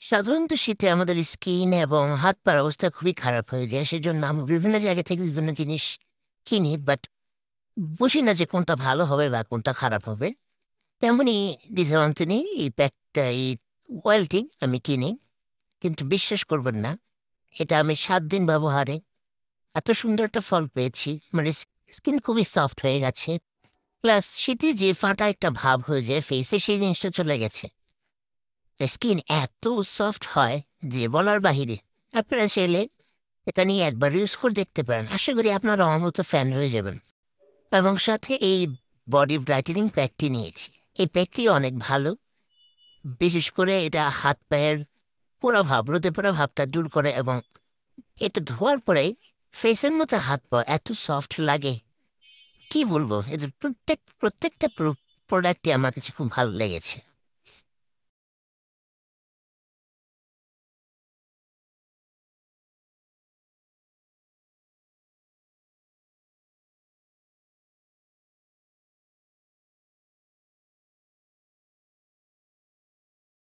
সাধারণত শীতে আমাদের স্কিন এবং হাত পার অবস্থা খুবই খারাপ হয়ে যায়। সেজন্য আমরা বিভিন্ন জায়গা থেকে বিভিন্ন জিনিস কিনি, বাট বুঝি না যে কোনটা ভালো হবে বা কোনটা খারাপ হবে। তেমনি দিশান্তনি এই প্যাকটা, এই অয়েলটি আমি কিনি, কিন্তু বিশ্বাস করবেন না, এটা আমি 7 দিন ব্যবহারে এত সুন্দর একটা ফল পেয়েছি। মানে স্কিন খুবই সফট হয়ে গেছে, প্লাস শীতে যে ফাটা একটা ভাব হয়ে যায় ফেসে, সেই জিনিসটা চলে গেছে। স্কিন এত সফট হয় যে বলার বাহিরে। আপনারা চাইলে এটা নিয়ে একবার ইউজ করে দেখতে পারেন, আশা করি আপনারা আমার মতো ফ্যান হয়ে যাবেন। এবং সাথে এই বডি ব্রাইটেনিং প্যাকটি নিয়েছি। এই প্যাকটি অনেক ভালো, বিশেষ করে এটা হাত পায়ের পোড়া ভাব, রোদে পোড়া ভাবটা দূর করে, এবং এটা ধোয়ার পরে ফেসের মতো হাত পা এত সফট লাগে, কি বলবো। এদের প্রত্যেকটা প্রোডাক্টই আমার কাছে খুব ভালো লেগেছে।